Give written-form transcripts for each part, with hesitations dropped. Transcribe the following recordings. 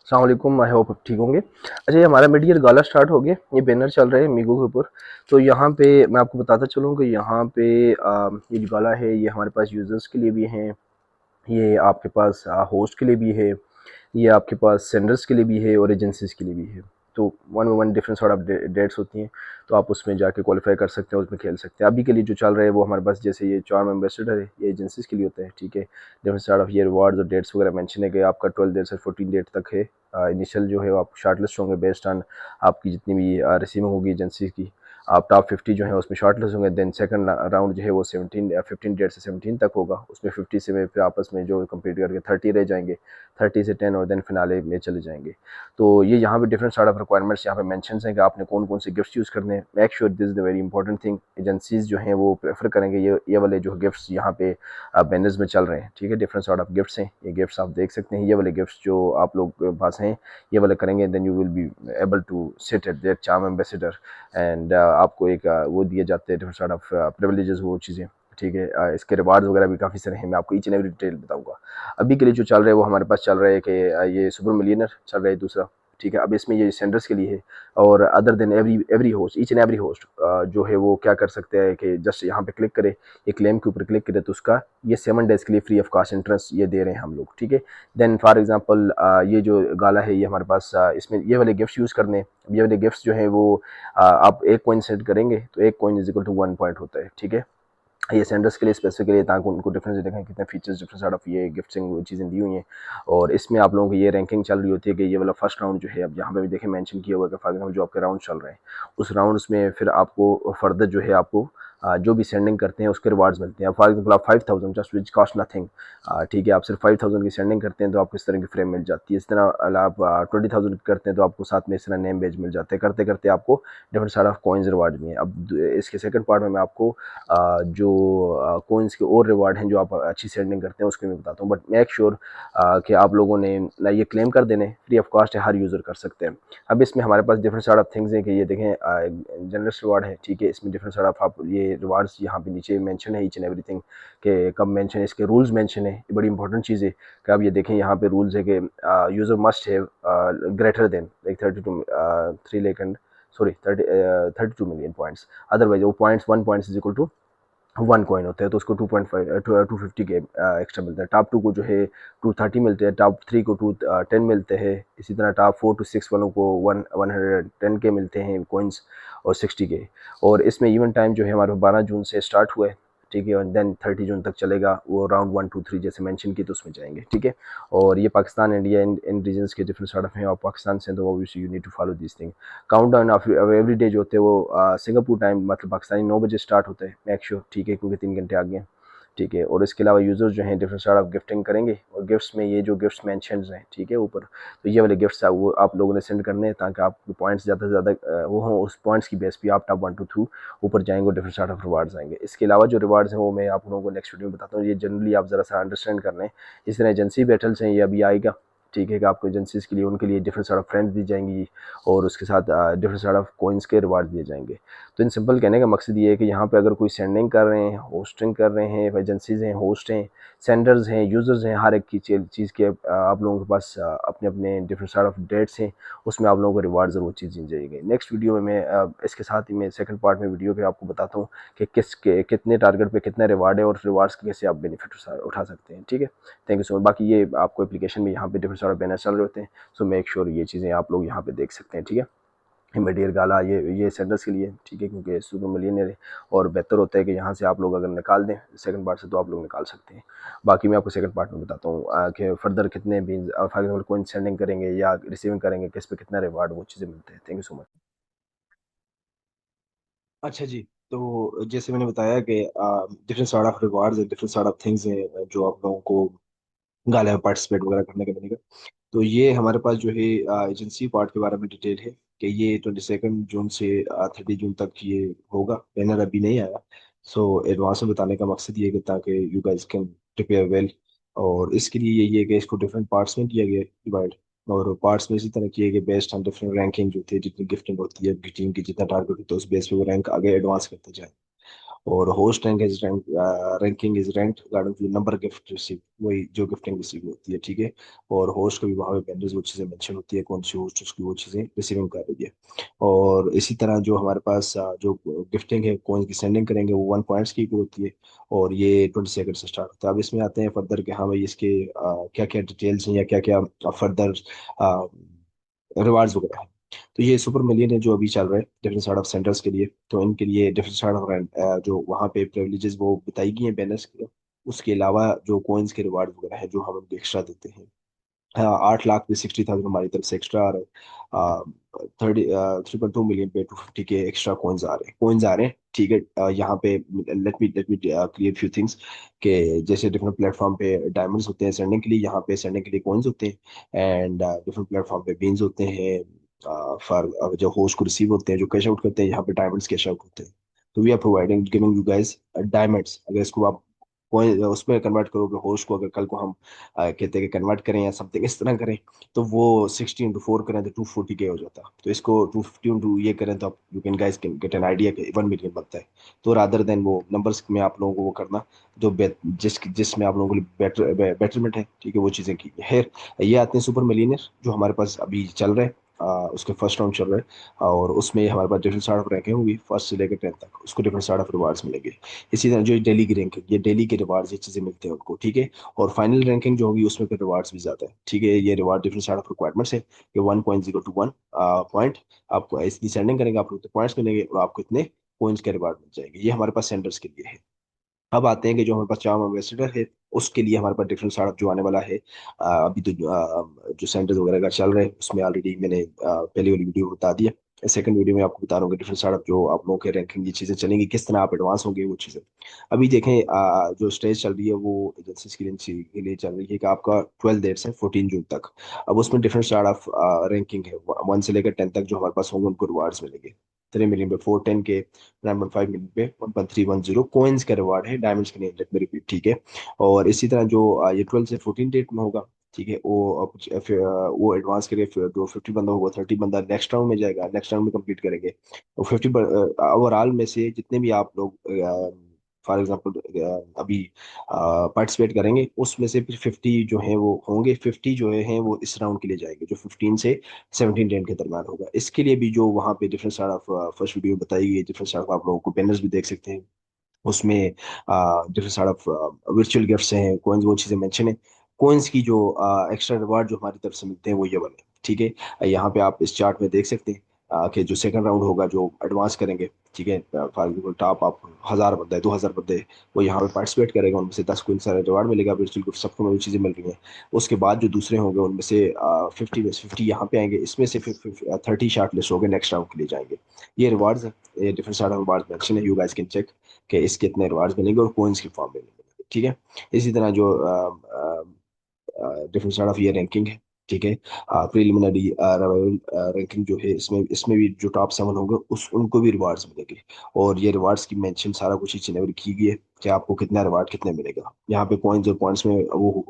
अस्सलाम वालेकुम, I hope आप ठीक होंगे। अच्छा, ये हमारा मिड ईयर गाला स्टार्ट हो गया, ये बैनर चल रहे हैं मीगो के ऊपर। तो यहाँ पे मैं आपको बताता चलूँ कि यहाँ पे ये जो गाला है ये हमारे पास यूज़र्स के लिए भी हैं, ये आपके पास होस्ट के लिए भी है, ये आपके पास सेंडर्स के लिए भी है और एजेंसीज़ के लिए भी है। तो one by one different sort of dates होती हैं, तो आप उसमें जाके क्वालिफाई कर सकते हैं, उसमें खेल सकते हैं। अभी के लिए जो चल रहा है वो हमारे पास जैसे ये चार्म एम्बेसडर है, ये एजेंसीज़ के लिए होता है, ठीक है। डिफरेंट सॉर्ट ऑफ ये रिवार्ड्स और डेट्स वगैरह मेंशन है कि आपका 12 डेट से 14 डेट तक है। इनिशियल जो है वो आप शॉर्टलिस्ट होंगे बेस्ड ऑन आपकी जितनी भी रिसीविंग होगी एजेंसी की। आप टॉप 50 जो है उसमें शॉर्टलिस्ट होंगे। देन सेकंड राउंड जो है वो 15 डेट से 17 तक होगा। उसमें 50 से में फिर आपस में जो कम्पीट करके 30 रह जाएंगे, 30 से 10 और देन फिनाले में चले जाएंगे। तो ये यहाँ पे डिफरेंट सॉर्ट ऑफ रिक्वायरमेंट्स यहाँ पे मेंशन हैं कि आपने कौन कौन से गिफ्ट्स यूज़ करने हैं। Make sure this is the very important thing. Agencies जो हैं वो प्रेफर करेंगे ये वाले जो गिफ्ट्स यहाँ पे बैनर्स में चल रहे हैं, ठीक है। डिफरेंट सॉर्ट ऑफ गिफ्ट्स हैं, ये गिफ्ट्स आप देख सकते हैं। ये वाले गिफ्ट्स जो आप लोग के पास हैं ये वाले करेंगे, then you will be able to sit at that charm ambassador. And आपको एक वो दिए जाते हैं डिफरेंट सॉर्ट ऑफ प्रिविलेजेस, वो चीज़ें, ठीक है। इसके रिवार्ड्स वगैरह भी काफ़ी सारे हैं, मैं आपको ईच एंड एवरी डिटेल बताऊंगा। अभी के लिए जो चल रहा है वो हमारे पास चल रहा है कि ये सुपर मिलियनर चल रहा है दूसरा, ठीक है। अब इसमें ये सेंडर्स के लिए है। और other than every host, each and every host जो है वो क्या कर सकते हैं कि जस्ट यहाँ पे क्लिक करे, ये क्लेम के ऊपर क्लिक करे, तो उसका ये 7 डेज के लिए फ्री ऑफ कॉस्ट इंटरेस्ट ये दे रहे हैं हम लोग, ठीक है। देन फॉर एग्जांपल ये जो गाला है ये हमारे पास इसमें ये वाले गिफ्ट्स यूज़ करने, ये वाले गिफ्ट्स जो है वो आप एक कॉइन सेट करेंगे तो एक coin is equal to 1 point होता है, ठीक है। ये सेंडर्स के लिए स्पेसिफिकली ताकि उनको डिफरेंस देखें कितने फीचर्स डिफरेंट सॉर्ट ऑफ ये गिफ्टिंग चीज़ें दी हुई हैं। और इसमें आप लोगों की ये रैंकिंग चल रही होती है कि ये वाला फर्स्ट राउंड जो है, अब यहाँ पे भी देखें मेंशन किया हुआ है कि फॉर एग्जाम्पल जो आपके राउंड चल रहे हैं उस राउंड्स में फिर आपको फर्दर जो है आपको जो भी सेंडिंग करते हैं उसके रिवार्ड्स मिलते हैं। फॉर एग्जाम्पल आप 5000 जस्ट विच कॉस्ट नथिंग, ठीक है, आप सिर्फ 5000 की सेंडिंग करते हैं तो आपको इस तरह की फ्रेम मिल जाती है। इस तरह आप 20,000 करते हैं तो आपको साथ में इस तरह नेम बेज मिल जाते हैं। करते करते आपको different sort of coins reward भी हैं। अब इसके सेकंड पार्ट में मैं आपको जो कॉइन्स के और रिवार्ड हैं जो आप अच्छी सेंडिंग करते हैं उसके मैं बताता हूँ। बट मेक श्योर कि आप लोगों ने ना ये क्लेम कर देने, फ्री ऑफ कॉस्ट है, हर यूज़र कर सकते हैं। अब इसमें हमारे पास डिफरेंट सॉर्ट ऑफ थिंग्स हैं कि ये देखें जनरस रिवार्ड है, ठीक है। इसमें डिफरेंट सॉर्ट ऑफ आप ये रिवार्ड्स यहाँ पे नीचे मेंशन है ईच एंड एवरीथिंग के कब मेंशन है, इसके रूल्स मेंशन है। ये बड़ी इंपॉर्टेंट चीज़ है कि आप ये देखें यहाँ पे रूल्स है कि user must have greater than like 32 3 lakh and sorry 32 million points. Otherwise वो points 1 points is equal to 1 coin होता है, तो उसको 2.5 250 के एक्स्ट्रा मिलते हैं। टॉप 2 को जो है 230 मिलते हैं, टॉप 3 को 210 मिलते हैं। इसी तरह टॉप 4 to 6 वालों को 110 के मिलते हैं कॉइन्स और 60 के। और इसमें इवेंट टाइम जो है हमारे 12 जून से स्टार्ट हुआ है, ठीक है। और देन 30 जून तक चलेगा। वो राउंड 1 2 3 जैसे मेंशन की तो उसमें जाएंगे, ठीक है। और ये पाकिस्तान इंडिया इन रीजन्स के डिफरेंट सॉर्ट ऑफ हैं, और पाकिस्तान से तो obviously you need to follow this thing. Count down of every day जो होते हैं वो सिंगापुर टाइम मतलब पाकिस्तानी 9 बजे स्टार्ट होता है, मेक श्योर, ठीक है, क्योंकि 3 घंटे आगे हैं, ठीक है। और इसके अलावा यूज़र्स जो हैं डिफरेंट सॉर्ट ऑफ गिफ्टिंग करेंगे, और गिफ्ट्स में ये जो गिफ्ट्स मेंशन हैं, ठीक है, ऊपर, तो ये वाले गिफ्ट्स वो आप लोगों ने सेंड करने हैं ताकि आपके पॉइंट्स ज़्यादा से ज़्यादा वो हों। उस पॉइंट्स की बेस पे आप टॉप 1 to 2 ऊपर जाएंगे और डिफरेंट सॉर्ट ऑफ रिवार्ड्स आएंगे। इसके अलावा जो रिवार्ड्स हैं वो मैं आप लोगों को नेक्स्ट वीडियो में बताता हूँ। ये जनरली आप ज़रा सा अंडरस्टैंड कर लें। इस तरह एजेंसी बैटल्स हैं, ये अभी आएगा, ठीक है, कि आपको एजेंसीज़ के लिए उनके लिए डिफरेंट सॉर्ट ऑफ फ्रेंड्स दी जाएंगी और उसके साथ डिफरेंट सॉर्ट ऑफ कॉइन्स के रिवार्ड दिए जाएंगे। तो इन सिंपल कहने का मकसद ये है कि यहाँ पे अगर कोई सेंडिंग कर रहे हैं, होस्टिंग कर रहे हैं, एजेंसीज़ हैं, होस्ट हैं, सेंडर्स हैं, यूज़र्स हैं, हर एक की चीज़ के आप लोगों के पास अपने अपने डिफरेंट सॉर्ट ऑफ डेट्स हैं, उसमें आप लोगों को रिवार्ड ज़रूर चीज़ दी जाएगी। नेक्स्ट वीडियो में मैं इसके साथ ही मैं सेकंड पार्ट में वीडियो के आपको बताता हूँ कि कितने टारगेट पे कितना रिवार्ड है और रिवार्ड्स के कैसे आप बेनिफिट उठा सकते हैं, ठीक है। Thank you so much. बाकी ये आपको एप्लीकेशन में यहाँ पे डिफरेंट सॉर्ट ऑफ बैनर चल रहे होते हैं, सो मेक श्योर ये चीज़ें आप लोग यहाँ पे देख सकते हैं, ठीक है। इमीडिएट गाला ये सेंडर्स के लिए, ठीक है, क्योंकि सुपर मिलियनर है। और बेहतर होता है कि यहाँ से आप लोग अगर निकाल दें सेकंड पार्ट से तो आप लोग निकाल सकते हैं। बाकी मैं आपको सेकंड पार्ट में बताता हूँ कि फर्दर कितने भी फॉर एग्जाम्पल कोई सेंडिंग करेंगे या रिसीविंग करेंगे किस पे कितना रिवार्ड वो चीज़ें मिलते हैं। Thank you so much. अच्छा जी। तो जैसे मैंने बताया कि डिफरेंट सॉर्ट ऑफ रिवार्ड्स हैं, डिफरेंट सॉर्ट ऑफ थिंग्स हैं जो आप लोगों को गाला में पार्टिसिपेट वगैरह करने का मिलेगा। तो ये हमारे पास जो है एजेंसी पार्ट के बारे में डिटेल है कि ये 22 जून से 30 जून तक ये होगा। बैनर अभी नहीं आया, सो एडवांस में बताने का मकसद ये है कि ताकि you guys can prepare well. और इसके लिए ये है कि इसको डिफरेंट पार्ट्स में किया गया है डिवाइड। और पार्ट्स में इसी तरह किए गए बेस्ड ऑन डिफरेंट रैंकिंग जो थे, जितनी गिफ्टिंग होती है टीम की जितना टारगेट होता है उस बेस पे वो रैंक आगे एडवांस करते जाए। और host rank is ranking is ranked according to number gift receive, वही जो गिफ्टिंग रिसीव होती है, ठीक है। और होस्ट को भी वहाँ पे वेंडर्स वो चीज़ें मेंशन होती है, कौन सी होस्ट उसकी वो चीज़ें रिसीविंग कर रही है। और इसी तरह जो हमारे पास जो गिफ्टिंग है, कौन की सेंडिंग करेंगे, वो 1 पॉइंट्स की होती है। और ये 20 सेकंड से स्टार्ट होता है। अब इसमें आते हैं फर्दर कि हाँ भाई इसके क्या क्या डिटेल्स हैं या क्या क्या फर्दर रिवार्ड्स वगैरह हैं। तो ये सुपर मिलियन है जो अभी चल रहा है डिफरेंट साइड ऑफ सेंटर्स के लिए। तो इनके लिए डिफरेंट साइड ऑफ जो वहाँ पे प्रिविलेजेस वो बताई गई हैं बैनर्स, उसके अलावा जो कॉइन्स के रिवार्ड वगैरह है जो हम उनको एक्स्ट्रा देते हैं। हाँ, 8 लाख पे 60,000 हमारी तरफ से एक्स्ट्रा आ रहा है। 3.2 मिलियन पे 250 के एक्स्ट्रा कॉइन्स आ रहे हैं, ठीक है। यहाँ पे late me clear few things कि जैसे डिफरेंट प्लेटफॉर्म पे डायमंड्स होते हैं सेंडिंग के लिए, यहाँ पे सेंडिंग के लिए कॉइन्स होते हैं। एंड डिफरेंट प्लेटफॉर्म पे बीन्स होते हैं फॉर जो होस्ट को रिसीव होते हैं, जो कैश आउट करते हैं, यहाँ पे डायमंड्स कैश आउट होते हैं। तो we are providing giving you guys diamonds. अगर इसको आप कॉइन उसमें कन्वर्ट करोगे, होस्ट को अगर कल को हम कहते हैं कि कन्वर्ट करें या समथिंग इस तरह करें, तो वो 60 into 4 करें तो 240K हो जाता। तो इसको 250 इंटू ये करें तो आप you can guys can get an idea कि 1 मिलियन बनता है। तो रादर देन वो नंबर्स में आप लोगों को वो करना, जो जिसमें आप लोगों के लिए बेटरमेंट है, ठीक है, वो चीज़ें की है। ये आते हैं सुपर मिलियनर जो हमारे पास अभी चल रहे हैं। उसके फर्स्ट राउंड चल रहा है और उसमें हमारे पास डिफरेंट सार्ट ऑफ रैंकिंग होगी, फर्स्ट से लेकर 10 तक उसको डिफरेंट सार्ट ऑफ रिवार्ड्स मिलेंगे। इसी तरह जो डेली की रैंकिंग, ये डेली के रिवार्ड्स ये चीज़ें मिलते हैं उनको, ठीक है। और फाइनल रैंकिंग जो होगी उसमें फिर रिवार्ड्स भी ज्यादा है, ठीक है। ये reward different side of requirements है कि 1.0 to 1 पॉइंट आपको इसकी सेंडिंग करेंगे, आपको इतने पॉइंट्स मिलेंगे और आपको इतने पॉइंट्स के रिवार्ड मिल जाएंगे। ये हमारे पास सेंडर्स के लिए है। अब आते हैं कि जो हमारे पास चार्म एम्बेसडर है, उसके लिए हमारे पास डिफरेंट साइड जो आने वाला है। अभी तो जो सेंटर्स वगैरह का चल रहा है उसमें ऑलरेडी मैंने पहले वाली वीडियो बता दिया। सेकंड वीडियो में आपको बता रहा हूँ कि डिफरेंट साइड जो आप लोगों के रैंकिंग ये चीज़ें चलेंगी, किस तरह आप एडवांस होंगे वो चीज़ें। अभी देखें जो स्टेज चल रही है वो एजेंसीज के लिए चल रही है कि आपका 12 डेट्स है 14 जून तक। अब उसमें डिफरेंट साइड ऑफ रैंकिंग है, 1 से लेकर 10 तक जो हमारे पास होंगे उनको रिवार्ड्स मिलेंगे। 3 मिलियन पे 410 के, 9.5 मिलियन पे 1.310 कोइंस का रिवार्ड है, डायमंड्स के नहीं, लेट मी रिपीट, ठीक है। और इसी तरह जो ये 12 से 14 डेट में होगा, ठीक है, वो एडवांस के लिए जो 50 बंदा होगा, 30 बंदा नेक्स्ट राउंड में जाएगा, नेक्स्ट राउंड में कंप्लीट करेंगे। और 50 ओवरऑल में से जितने भी आप लोग फॉर एग्जांपल अभी पार्टिसिपेट करेंगे, उसमें से फिर 50 जो है वो होंगे, 50 जो है वो इस राउंड के लिए जाएंगे जो 15 से 17 रेंक के दरम्यान होगा। इसके लिए भी जो वहाँ पे different side of first video बताई गई, डिफरेंट साइड ऑफ आप लोगों को बैनर्स भी देख सकते हैं उसमें। Different side of virtual gifts हैं, कॉइन्स, वो चीज़ें मेंशन है। कॉइन्स की जो एक्स्ट्रा रिवार्ड जो हमारी तरफ से मिलते हैं वो ये वाले, ठीक है। यहाँ पे आप इस चार्ट में देख सकते हैं कि जो सेकंड राउंड होगा जो एडवांस करेंगे, ठीक है, फॉर एग्जाम्पल टॉप आप 1,000 बंदे 2,000 बंदे वो यहाँ पे पार्टिसिपेट करेगा, उनमें से 10 को सारा रिवार्ड मिलेगा, वर्चुअल गिफ्ट सबको नई चीज़ें मिल रही हैं। उसके बाद जो दूसरे होंगे उनमें से 50 यहाँ पे आएंगे, इसमें से फिर 30 शार्ट लिस्ट हो गए, नेक्स्ट राउंड के लिए जाएंगे। ये रिवार्ड्स है, ये different side of rewards mention है, यू गाइस कैन चेक कि इसके इतने रिवार्ड्स मिलेंगे और कॉइन्स की फॉर्म में मिलेंगे, ठीक है। इसी तरह जो डिफरेंट साइड ऑफ ये रैंकिंग है, ठीक है। प्रिलिमिनरी रैंकिंग जो है, इसमें भी जो टॉप 7 होंगे उस उनको भी रिवार्ड्स मिलेंगे। और ये रिवार्ड्स की मेंशन सारा कुछ ईच एंड एवरी की गई है कि आपको कितना रिवार्ड कितने मिलेगा। यहाँ पे पॉइंट्स और पॉइंट्स में वो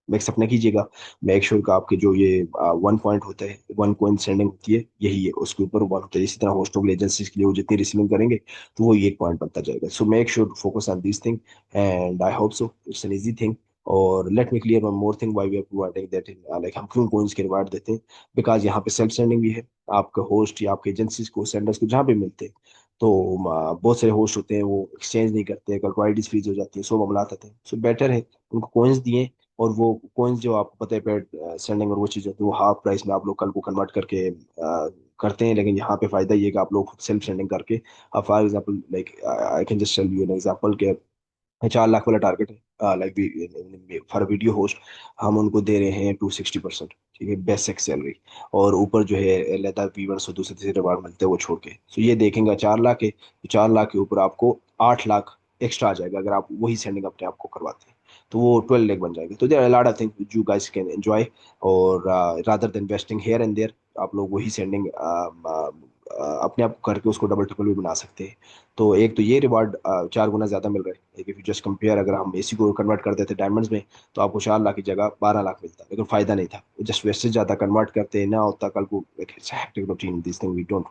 मिक्सअप ना कीजिएगा। मेक श्योर का आपके जो ये 1 पॉइंट होता है, 1 कॉइन सेंडिंग होती है, यही है उसके ऊपर 1 होता है। इसी तरह होस्टों एजेंसीज के लिए वो जितनी रिसीविंग करेंगे तो वो 1 पॉइंट बनता जाएगा। So make sure to focus on this thing and I hope so it's an easy thing. और let me clear one more thing, why we are providing that in like हम क्यों coins के reward देते हैं। Because यहाँ पे self sending भी है, आपका होस्ट या आपके एजेंसीज को सेंडर्स को जहाँ भी मिलते हैं। तो बहुत सारे होस्ट होते हैं वो एक्सचेंज नहीं करते, कल को आईडीज फ्रीज हो जाती है, सो मामला आते हैं। सो बेटर है उनको कॉइन्स दिए, और वो कॉइन्स जो आपको पता है पेड सेंडिंग और वो चीज़ होती है वो हाफ प्राइस में आप लोग कल को कन्वर्ट करके करते हैं। लेकिन यहाँ पे फायदा ये है कि आप लोग खुद सेल्फ सेंडिंग करके, for example like I can just tell you an example के 4 लाख वाला टारगेट है, लाइक फॉर वीडियो होस्ट हम उनको दे रहे हैं 260%, ठीक है, बेसिक सैलरी। और ऊपर जो है लेता वीवर्स और दूसरे तीसरे रिवार्ड मिलते हैं वो छोड़ के, सो ये देखेंगे 4 लाख है तो 4 लाख के ऊपर आपको 8 लाख एक्स्ट्रा आ जाएगा अगर आप वही सेंडिंग अपने आप को करवाते हैं। तो वो 12 लाख बन जाएगा। तो there are lot of things you guys can enjoy. और rather than wasting here and there, आप लोग वही सेंडिंग अपने आप करके उसको डबल ट्रिपल भी बना सकते हैं। तो एक तो ये रिवार्ड 4 गुना ज़्यादा मिल रहा है। इफ यू जस्ट कंपेयर, अगर हम इसी को कन्वर्ट कर देते डायमंड्स में, तो आपको 4 लाख की जगह 12 लाख मिलता, लेकिन फ़ायदा नहीं था, जस्ट वेस्टेज ज़्यादा। कन्वर्ट करते ना होता कल को, hectic routine this thing we don't,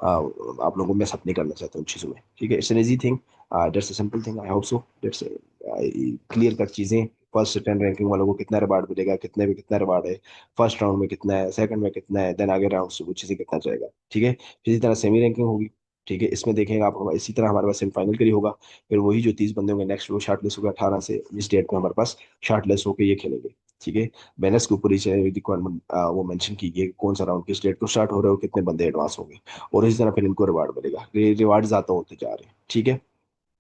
आप लोगों को मिस अप नहीं करना चाहता उन चीज़ों में, ठीक है। It's an easy thing, that's a simple thing, I hope so that's clear cut चीज़ें। फर्स्ट 10 रैंकिंग वालों को कितना रिवार्ड मिलेगा, कितने में कितना रिवार्ड है, फर्स्ट राउंड में कितना है, सेकंड में कितना है, देन आगे राउंड से वो चीज़ें कितना जाएगा, ठीक है। इसी तरह सेमी रैंकिंग होगी, ठीक है। इसमें देखेंगे आप, इसी तरह हमारे पास सेमीफाइनल के लिए होगा। फिर वही जो 30 बंदे होंगे नेक्स्ट, वो शार्ट लिस्ट होगा 18 से 20 डेट में हमारे पास शार्ट लिस्ट होकर ये खेलेंगे, ठीक है। बैनर्स के ऊपर ही रिक्वायरमेंट वो मेंशन की गई है कि कौन सा राउंड किस डेट को स्टार्ट हो रहा है और कितने बंदे एडवांस होंगे, और इसी तरह फिर इनको रिवार्ड मिलेगा। रिवार्ड ज़्यादा होते जा रहे हैं, ठीक है।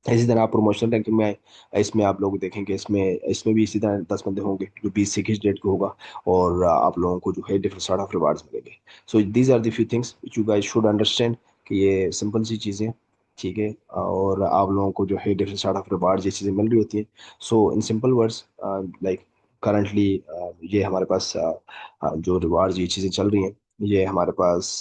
इसी तरह आप प्रमोशनल रैंकिंग में आए, इसमें आप लोग देखेंगे, इसमें इसमें भी इसी तरह 10 बंदे होंगे जो 20 से 21 डेट को होगा, और आप लोगों को जो है डिफरेंट सॉर्ट ऑफ रिवार्ड्स मिलेंगे। So these are the few things which you guys should understand, कि ये सिंपल सी चीज़ें, ठीक है। और आप लोगों को जो है डिफरेंट सॉर्ट ऑफ रिवार्ड्स ये चीज़ें मिल रही होती हैं। So in simple words, like currently ये हमारे पास जो रिवार्ड्स ये चीज़ें चल रही हैं, ये हमारे पास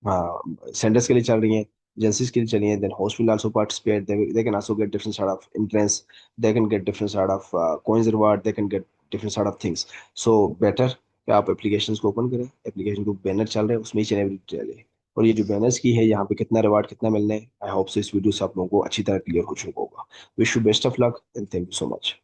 सेंटर्स के लिए चल रही हैं, एजेंसीज के लिए चली हैं। Then host will also participate, they can also get different sort of entrance, they can get different sort of coins reward, they can get different sort of things. So better कि आप applications को open करें, application को banner चल रहे हैं उसमें ही every detail है। और ये जो बैनर्स की है यहाँ पे कितना रिवार्ड कितना मिलना है, आई होप सो इस वीडियो से आप लोगों को अच्छी तरह क्लियर हो चुका होगा। Wish you best of luck and thank you so much.